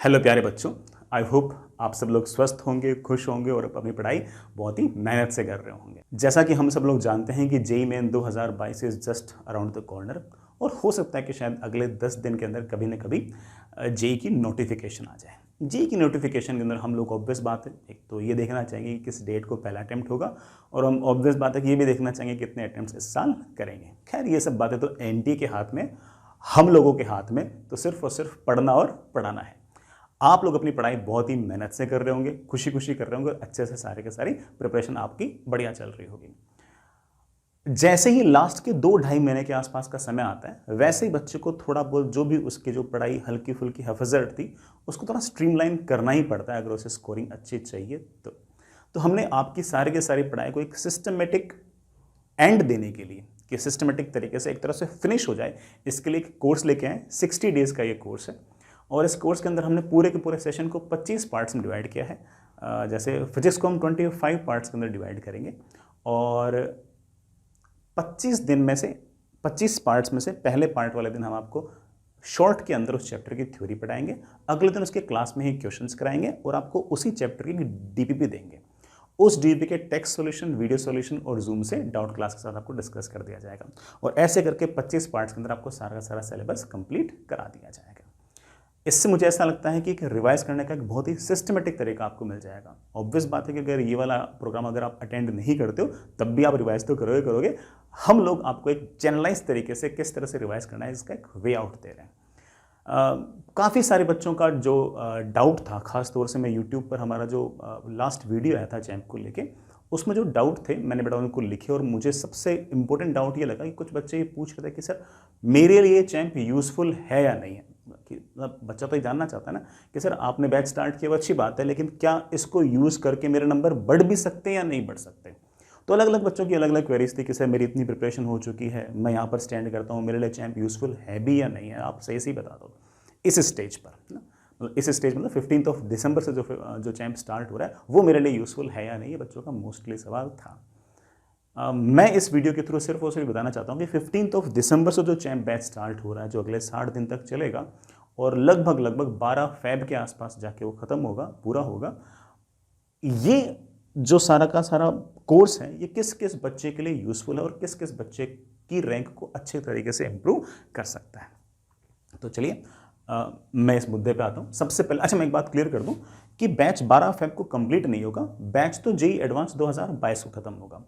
Hello प्यारे बच्चों, I hope आप सब लोग स्वस्थ होंगे, खुश होंगे और अपनी पढ़ाई बहुत ही मेहनत से कर रहे होंगे। जैसा कि हम सब लोग जानते हैं कि JEE main 2022 is just around the corner और हो सकता है कि शायद अगले 10 दिन के अंदर कभी न कभी जेईई की नोटिफिकेशन आ जाए। जेईई की नोटिफिकेशन के अंदर हम लोग ऑब्वियस बात है, एक तो ये देखना चाहेंगे कि किस डेट को पहला अटैम्प्ट होगा और हम ऑब्वियस बात है कि ये भी देखना चाहेंगे कितने अटैम्प्ट्स इस साल करेंगे। खैर ये सब बातें तो एनटीए के हाथ में, हम लोगों के हाथ में तो सिर्फ और सिर्फ पढ़ना और पढ़ाना है। आप लोग अपनी पढ़ाई बहुत ही मेहनत से कर रहे होंगे, खुशी खुशी कर रहे होंगे, अच्छे से सारे के सारी प्रिपरेशन आपकी बढ़िया चल रही होगी। जैसे ही लास्ट के 2-2.5 महीने के आसपास का समय आता है, वैसे ही बच्चे को थोड़ा बहुत जो भी उसकी जो पढ़ाई हल्की फुल्की हफजत थी उसको थोड़ा स्ट्रीमलाइन करना ही पड़ता है अगर उसे स्कोरिंग अच्छी चाहिए तो हमने आपकी सारी की सारी पढ़ाई को एक सिस्टमेटिक एंड देने के लिए कि सिस्टमेटिक तरीके से एक तरह से फिनिश हो जाए, इसके लिए एक कोर्स लेके आए। 60 डेज का ये कोर्स है और इस कोर्स के अंदर हमने पूरे के पूरे सेशन को 25 पार्ट्स में डिवाइड किया है। जैसे फिजिक्स को हम 25 पार्ट्स के अंदर डिवाइड करेंगे और 25 दिन में से 25 पार्ट्स में से पहले पार्ट वाले दिन हम आपको शॉर्ट के अंदर उस चैप्टर की थ्योरी पढ़ाएंगे, अगले दिन उसके क्लास में ही क्वेश्चंस कराएंगे और आपको उसी चैप्टर की डीपीपी देंगे। उस डीपीपी के टेक्स्ट सॉल्यूशन, वीडियो सॉल्यूशन और जूम से डाउट क्लास के साथ आपको डिस्कस कर दिया जाएगा और ऐसे करके 25 पार्ट्स के अंदर आपको सारा का सारा सिलेबस कंप्लीट करा दिया जाएगा। इससे मुझे ऐसा लगता है कि एक रिवाइज करने का एक बहुत ही सिस्टमेटिक तरीका आपको मिल जाएगा। ऑब्वियस बात है कि अगर ये वाला प्रोग्राम अगर आप अटेंड नहीं करते हो तब भी आप रिवाइज तो करोगे। हम लोग आपको एक चैनलाइज तरीके से किस तरह से रिवाइज करना है इसका एक वे आउट दे रहे हैं। काफ़ी सारे बच्चों का जो डाउट था, खास तौर से मैं यूट्यूब पर हमारा जो लास्ट वीडियो आया था चैम्प को लेके, उसमें जो डाउट थे मैंने बेटा उनको लिखे और मुझे सबसे इंपॉर्टेंट डाउट ये लगा कि कुछ बच्चे ये पूछ रहे थे कि सर मेरे लिए चैम्प यूज़फुल है या नहीं है। कि बच्चा तो ये जानना चाहता है ना कि सर आपने बैच स्टार्ट किया वो अच्छी बात है, लेकिन क्या इसको यूज़ करके मेरे नंबर बढ़ भी सकते हैं या नहीं बढ़ सकते। तो अलग अलग बच्चों की अलग अलग क्वेरीज थी कि सर मेरी इतनी प्रिपरेशन हो चुकी है, मैं यहाँ पर स्टैंड करता हूँ, मेरे लिए चैम्प यूज़फुल है भी या नहीं है, आप सही से बता दो इस स्टेज पर ना। इस स्टेज मतलब 15 दिसंबर से जो चैम्प स्टार्ट हो रहा है वो मेरे लिए यूज़फुल है या नहीं, ये बच्चों का मोस्टली सवाल था। मैं इस वीडियो के थ्रू सिर्फ और सिर्फ बताना चाहता हूँ कि 15 दिसंबर से जो चैम्प बैच स्टार्ट हो रहा है, जो अगले 60 दिन तक चलेगा और लगभग 12 फेब के आसपास जाके वो ख़त्म होगा, पूरा होगा। ये जो सारा का सारा कोर्स है ये किस किस बच्चे के लिए यूज़फुल है और किस किस बच्चे की रैंक को अच्छे तरीके से इम्प्रूव कर सकता है। तो चलिए मैं इस मुद्दे पे आता हूँ। सबसे पहले अच्छा मैं एक बात क्लियर कर दूँ कि बैच 12 फेब को कंप्लीट नहीं होगा, बैच तो जेईई एडवांस 2022 को ख़त्म होगा।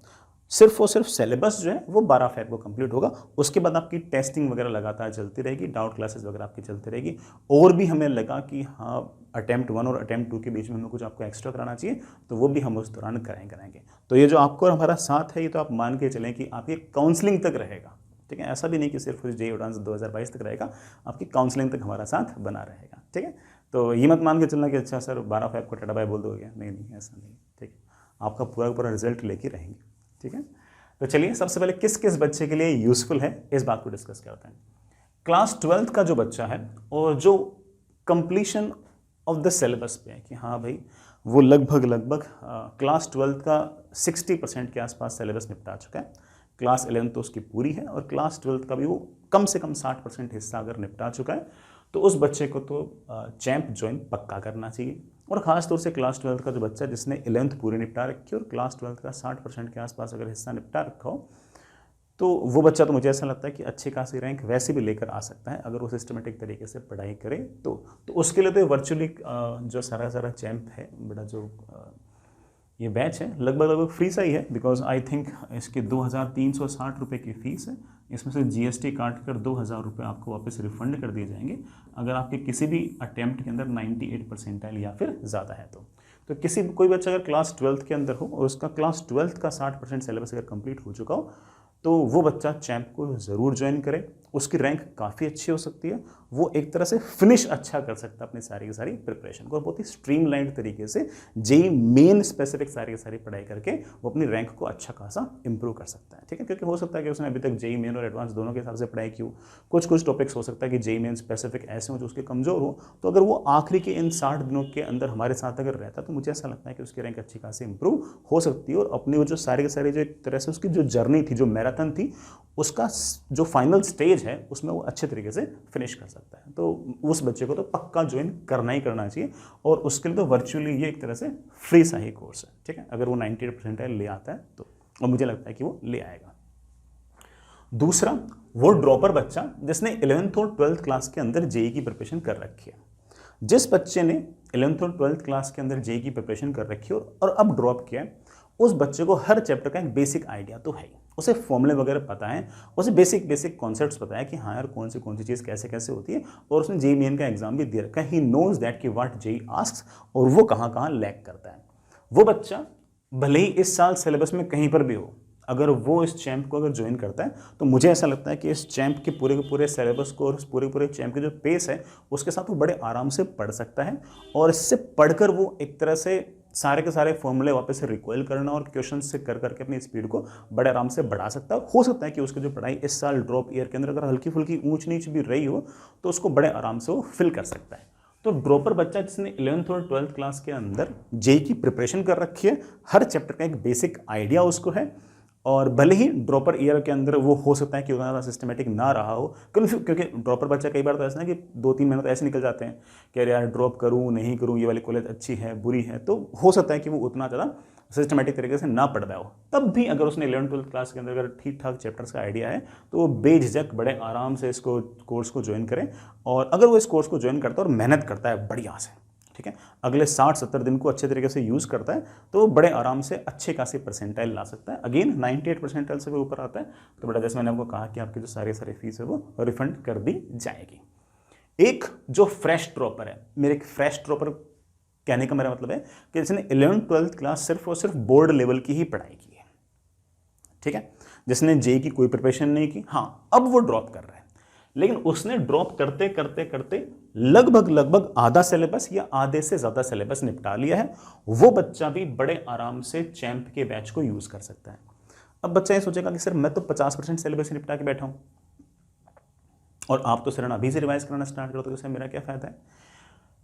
सिर्फ और सिर्फ सिलेबस जो है वो 12 फेब को कंप्लीट होगा। उसके बाद आपकी टेस्टिंग वगैरह लगातार चलती रहेगी, डाउट क्लासेस वगैरह आपकी चलती रहेगी। और भी हमें लगा कि हाँ अटैम्प्ट 1 और अटैम्प्ट 2 के बीच में हमें कुछ आपको एक्स्ट्रा कराना चाहिए तो वो भी हम उस दौरान कराएंगे। तो ये जो आपको और हमारा साथ है ये तो आप मान के चलें कि आपकी काउंसलिंग तक रहेगा, ठीक है। ऐसा भी नहीं कि सिर्फ जेईई एडवांस 2022 तक रहेगा, आपकी काउंसलिंग तक हमारा साथ बना रहेगा, ठीक है। तो ये मत मान के चलना कि अच्छा सर 12 फेब को टाटा बाय बोल दोगे, नहीं ऐसा नहीं, ठीक है। आपका पूरा रिजल्ट लेके रहेंगे, ठीक है। तो चलिए सबसे पहले किस किस बच्चे के लिए यूज़फुल है इस बात को डिस्कस करते हैं। क्लास 12th का जो बच्चा है और जो कंप्लीशन ऑफ द सिलेबस पे है कि हाँ भाई वो लगभग क्लास 12th का 60% के आसपास सिलेबस निपटा चुका है। क्लास 11 तो उसकी पूरी है और क्लास 12th का भी वो कम से कम 60% हिस्सा अगर निपटा चुका है तो उस बच्चे को तो चैम्प ज्वाइन पक्का करना चाहिए। और ख़ास तौर से क्लास 12th का जो बच्चा जिसने 11th पूरी निपटा रखी है और क्लास 12th का 60% के आसपास अगर हिस्सा निपटा रखा हो तो वो बच्चा तो मुझे ऐसा लगता है कि अच्छी खासी रैंक वैसे भी लेकर आ सकता है अगर वो सिस्टमेटिक तरीके से पढ़ाई करे तो उसके लिए तो वर्चुअली जो सारा चैम्प है बेटा, जो ये बैच है लगभग फ्री सा ही है। बिकॉज आई थिंक इसके 2360 रुपये की फ़ीस है, इसमें से जीएसटी काट कर 2000 रुपये आपको वापस रिफंड कर दिए जाएंगे अगर आपके किसी भी अटैम्प्ट के अंदर 98 परसेंटाइल या फिर ज़्यादा है तो कोई बच्चा अगर क्लास 12th के अंदर हो और उसका क्लास 12th का 60% सिलेबस अगर कंप्लीट हो चुका हो तो वो बच्चा चैम्प को ज़रूर ज्वाइन करे। उसकी रैंक काफ़ी अच्छी हो सकती है, वो एक तरह से फिनिश अच्छा कर सकता है अपनी सारी की सारी प्रिपरेशन को, बहुत ही स्ट्रीमलाइंड तरीके से जेईई मेन स्पेसिफिक सारी की सारी पढ़ाई करके वो अपनी रैंक को अच्छा खासा इंप्रूव कर सकता है, ठीक है। क्योंकि हो सकता है कि उसने अभी तक जेईई मेन और एडवांस दोनों के हिसाब से पढ़ाई की हो, कुछ टॉपिक्स हो सकता है कि जेईई मेन स्पेसिफिक ऐसे हो जो उसके कमज़ोर हो, तो अगर वो आखिरी के इन 60 दिनों के अंदर हमारे साथ अगर रहता तो मुझे ऐसा लगता है कि उसकी रैंक अच्छी खासी इंप्रूव हो सकती है और अपनी वो जो सारे के सारे जो एक तरह से उसकी जो जर्नी थी, जो मैराथन थी, उसका जो फाइनल स्टेज है उसमें वो अच्छे तरीके से फिनिश कर सकता है। सकता है। तो उस बच्चे को तो पक्का ज्वाइन करना ही करना चाहिए, और उसके लिए तो वर्चुअली ये एक तरह से फ्री सा ही कोर्स है, ठीक है, अगर वो 98% ले आता है तो, और मुझे लगता है कि वो ले आएगा। दूसरा, वो ड्रॉपर बच्चा जिसने 11th और 12th क्लास के अंदर जेई की प्रिपरेशन कर रखी है। जिस बच्चे ने 11th और 12th क्लास के अंदर जेई की प्रिपरेशन कर रखी है और अब ड्रॉप किया है, उस बच्चे को हर चैप्टर का एक बेसिक आइडिया तो है ही, उसे फॉर्मूले वगैरह पता है, उसे बेसिक कॉन्सेप्ट्स पता है कि हाँ यार कौन सी चीज़ कैसे कैसे होती है, और उसने जेई मेन का एग्जाम भी दे रखा है। ही नोज दैट कि व्हाट जेई आस्क्स, और वो कहाँ कहाँ लैग करता है। वो बच्चा भले ही इस साल सिलेबस में कहीं पर भी हो, अगर वो इस चैम्प को अगर ज्वाइन करता है तो मुझे ऐसा लगता है कि इस चैम्प के पूरे सिलेबस को और पूरे चैम्प के जो पेस है उसके साथ वो बड़े आराम से पढ़ सकता है, और इससे पढ़कर वो एक तरह से सारे के सारे फॉर्मूले वापस से रिकॉइल करना और क्वेश्चन से कर करके अपनी स्पीड को बड़े आराम से बढ़ा सकता है। हो सकता है कि उसकी जो पढ़ाई इस साल ड्रॉप ईयर के अंदर अगर हल्की फुल्की ऊंच नीच भी रही हो तो उसको बड़े आराम से वो फिल कर सकता है। तो ड्रॉपर बच्चा जिसने 11th और 12th क्लास के अंदर जेई की प्रिपरेशन कर रखी है, हर चैप्टर का एक बेसिक आइडिया उसको है, और भले ही ड्रॉपर ईयर के अंदर वो हो सकता है कि उतना ज़्यादा सिस्टमेटिक ना रहा हो, क्योंकि ड्रॉपर बच्चा कई बार तो ऐसा है कि 2-3 महीने तो ऐसे निकल जाते हैं कि अरे यार ड्रॉप करूँ नहीं करूँ, ये वाली कॉलेज अच्छी है बुरी है, तो हो सकता है कि वो उतना ज़्यादा सिस्टमेटिक तरीके से ना पढ़ पाया हो। तब भी अगर उसने 11th-12th क्लास के अंदर अगर ठीक ठाक चैप्टर्स का आइडिया है तो वो बेझिझक बड़े आराम से इसको कोर्स को ज्वाइन करें, और अगर वो इस कोर्स को ज्वाइन करता है और मेहनत करता है बढ़िया से, ठीक है, अगले 60-70 दिन को अच्छे तरीके से यूज़ करता है, तो बड़े आराम से अच्छे खासी परसेंटाइल ला सकता है। अगेन 98 परसेंटाइल से भी ऊपर आता है तो बड़ा, जैसे मैंने आपको कहा कि आपकी जो सारी फीस है वो रिफंड कर दी जाएगी। एक जो फ्रेश ड्रॉपर है, मेरे फ्रेश ड्रॉपर कहने का मेरा मतलब है कि जिसने 11th-12th क्लास सिर्फ और सिर्फ बोर्ड लेवल की ही पढ़ाई की है, ठीक है, जिसने जेई की कोई प्रिपरेशन नहीं की, हाँ अब वो ड्रॉप कर रहा है, लेकिन उसने ड्रॉप करते करते करते लगभग आधा सिलेबस या आधे से ज़्यादा सिलेबस निपटा लिया है। वो बच्चा भी बड़े आराम से चैंप के बैच को यूज़ कर सकता है। अब बच्चा ये सोचेगा कि सर मैं तो 50% सिलेबस निपटा के बैठा हूँ और आप तो सर अभी से रिवाइज करना स्टार्ट करो, तो सर मेरा क्या फ़ायदा है।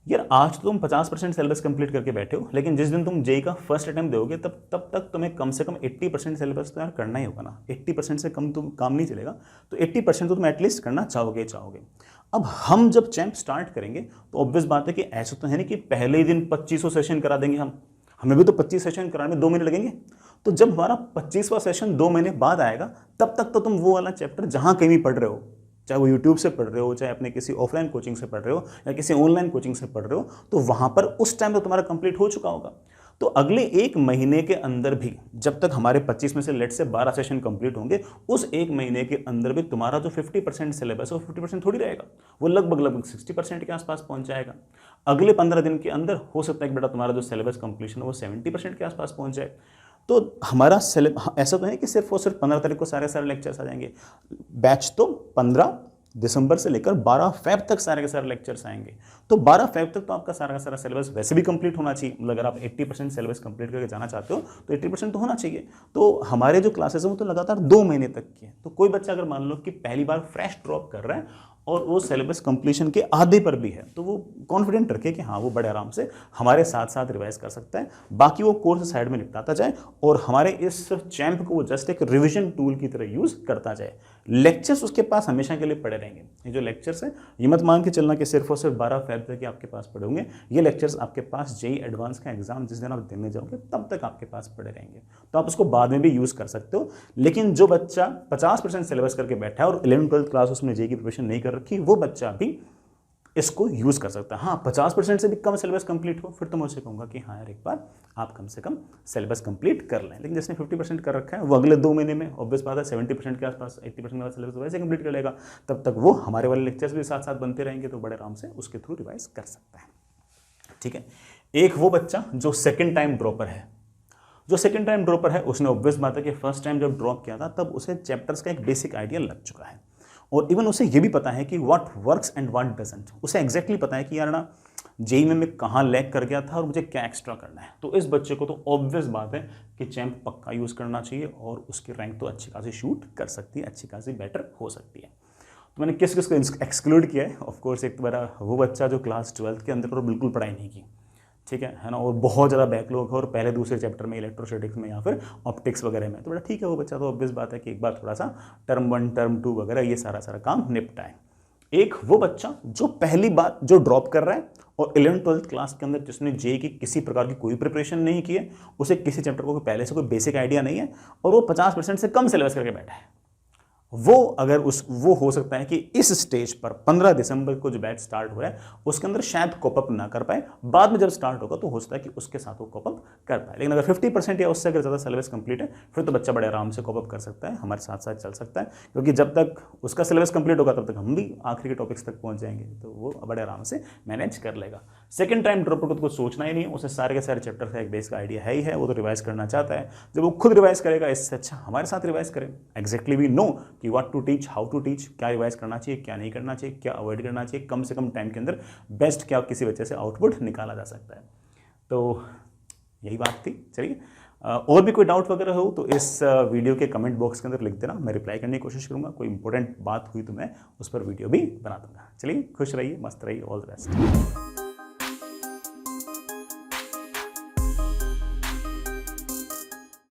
यार आज तो तुम 50% सिलेबस कंप्लीट करके बैठे हो, लेकिन जिस दिन तुम जेई का फर्स्ट अटेम्प्ट दोगे तब तक तुम्हें कम से कम 80% सिलेबस तो यार करना ही होगा ना। 80% से कम तुम काम नहीं चलेगा, तो 80% तो तुम एटलीस्ट करना चाहोगे। अब हम जब चैंप स्टार्ट करेंगे तो ऑब्वियस बात है कि ऐसा तो है नहीं कि पहले ही दिन 2500 सेशन करा देंगे हमें भी तो 25 सेशन कराने में 2 महीने लगेंगे। तो जब हमारा 25वां सेशन 2 महीने बाद आएगा तब तक तो तुम वो वाला चैप्टर जहाँ कहीं भी पढ़ रहे हो, चाहे वो यूट्यूब से पढ़ रहे हो, चाहे अपने किसी ऑफलाइन कोचिंग से पढ़ रहे हो या किसी ऑनलाइन कोचिंग से पढ़ रहे हो, तो वहाँ पर उस टाइम तो तुम्हारा कंप्लीट हो चुका होगा। तो अगले 1 महीने के अंदर भी जब तक हमारे 25 में से लेट से 12 सेशन कंप्लीट होंगे, उस 1 महीने के अंदर भी तुम्हारा जो 50% सिलेबस है वो 50% थोड़ी रहेगा, वो लगभग 60% के आसपास पहुंच जाएगा। अगले 15 दिन के अंदर हो सकता है कि बेटा तुम्हारा जो सिलेबस कंप्लीशन है वो 70% के आसपास पहुंच जाए। तो हमारा ऐसा तो है कि सिर्फ और सिर्फ 15 तारीख को सारे लेक्चर्स आ जाएंगे। बैच तो 15 दिसंबर से लेकर 12 फेब तक सारे के सारे लेक्चर्स आएंगे। तो 12 फेब तक तो आपका सारा का सारा सिलेबस वैसे भी कंप्लीट होना चाहिए। मतलब अगर आप 80% सिलेबस कंप्लीट करके जाना चाहते हो तो 80% तो होना चाहिए। तो हमारे जो क्लासेस हैं वो तो लगातार 2 महीने तक की है। तो कोई बच्चा अगर मान लो कि पहली बार फ्रेश ड्रॉप कर रहा है और वो सिलेबस कंप्लीशन के आधे पर भी है, तो वो कॉन्फिडेंट रखे कि हाँ वो बड़े आराम से हमारे साथ साथ रिवाइज कर सकता है। बाकी वो कोर्स साइड में निपटाता जाए और हमारे इस चैंप को वो जस्ट एक रिविजन टूल की तरह यूज़ करता जाए। लेक्चर्स उसके पास हमेशा के लिए पड़े रहेंगे। ये जो लेक्चर्स हैं ये मत मान के चलना कि सिर्फ और सिर्फ 12 फेब तक आपके पास पड़े होंगे। ये लेक्चर्स आपके पास जेई एडवांस का एग्जाम जिस दिन आप देने जाओगे तब तक आपके पास पड़े रहेंगे। तो आप उसको बाद में भी यूज़ कर सकते हो। लेकिन जो बच्चा 50% सिलेबस करके बैठा है और 11th-12th क्लास उसमें जेई की प्रिपरेशन नहीं कर रखी, वो बच्चा भी इसको यूज़ कर सकता है। हाँ 50% से भी कम सिलेबस कंप्लीट हो फिर तो मैं उससे कहूँगा कि हाँ यार एक बार आप कम से कम सिलेबस कंप्लीट कर लें। लेकिन जिसने 50% कर रखा है वो अगले 2 महीने में ऑब्वियस बात है 70% के आसपास 80% का सिलेबस वैसे कंप्लीट कर लेगा। तब तक वो हमारे वाले लेक्चर्स भी साथ साथ बनते रहेंगे, तो बड़े आराम से उसके थ्रू रिवाइज कर सकता है। ठीक है, एक वो बच्चा जो सेकेंड टाइम ड्रॉपर है। जो सेकेंड टाइम ड्रॉपर है उसने ऑब्वियस बात है कि फर्स्ट टाइम जब ड्रॉप किया था तब उसे चैप्टर्स का एक बेसिक आइडिया लग चुका है और इवन उसे ये भी पता है कि what works and what doesn't. उसे एग्जैक्टली पता है कि यार ना जेई में मैं कहाँ लैग कर गया था और मुझे क्या एक्स्ट्रा करना है। तो इस बच्चे को तो ऑब्वियस बात है कि चैंप पक्का यूज़ करना चाहिए और उसकी रैंक तो अच्छी खासी शूट कर सकती है, अच्छी खासी बेटर हो सकती है। तो मैंने किस किस को एक्सक्लूड किया है? ऑफकोर्स एक तो मेरा वो बच्चा जो क्लास 12th के अंदर और बिल्कुल पढ़ाई नहीं की, ठीक है ना, और बहुत ज़्यादा बैकलॉग है और पहले दूसरे चैप्टर में इलेक्ट्रोस्टैटिक्स में या फिर ऑप्टिक्स वगैरह में, तो बड़ा ठीक है वो बच्चा तो ऑब्वियस बात है कि एक बार थोड़ा सा टर्म 1 टर्म 2 वगैरह ये सारा काम निपटा है। एक वो बच्चा जो पहली बार जो ड्रॉप कर रहा है और 11th-12th क्लास के अंदर जिसने जेई की किसी प्रकार की कोई प्रिपरेशन नहीं की है, उसे किसी चैप्टर को पहले से कोई बेसिक आइडिया नहीं है और वो 50% से कम सिलेबस करके बैठा है, वो हो सकता है कि इस स्टेज पर 15 दिसंबर को जो बैच स्टार्ट हो रहा है उसके अंदर शायद कोप अप ना कर पाए। बाद में जब स्टार्ट होगा तो हो सकता है कि उसके साथ वो कोप अप कर पाए। लेकिन अगर 50% या उससे अगर ज़्यादा सिलेबस कंप्लीट है फिर तो बच्चा बड़े आराम से कोप अप कर सकता है, हमारे साथ साथ चल सकता है, क्योंकि जब तक उसका सिलेबस कंप्लीट होगा तब तक हम भी आखिरी के टॉपिक्स तक पहुंच जाएंगे, तो वो बड़े आराम से मैनेज कर लेगा। सेकंड टाइम ड्रॉप आउट को सोचना ही नहीं, उसे सारे के सारे चैप्टर का एक बेस का आइडिया है ही है, वो तो रिवाइज करना चाहता है। जब वो खुद रिवाइज करेगा इससे अच्छा हमारे साथ रिवाइज करें। एग्जैक्टली वी नो कि what to teach, how to teach, क्या रिवाइज करना चाहिए, क्या नहीं करना चाहिए, क्या अवॉइड करना चाहिए, कम से कम टाइम के अंदर बेस्ट क्या किसी बच्चे से आउटपुट निकाला जा सकता है। तो यही बात थी। चलिए और भी कोई डाउट वगैरह हो तो इस वीडियो के कमेंट बॉक्स के अंदर लिख देना, मैं रिप्लाई करने की कोशिश करूंगा। कोई इंपॉर्टेंट बात हुई तो मैं उस पर वीडियो भी बना दूंगा। चलिए खुश रहिए, मस्त रहिए, ऑल द बेस्ट।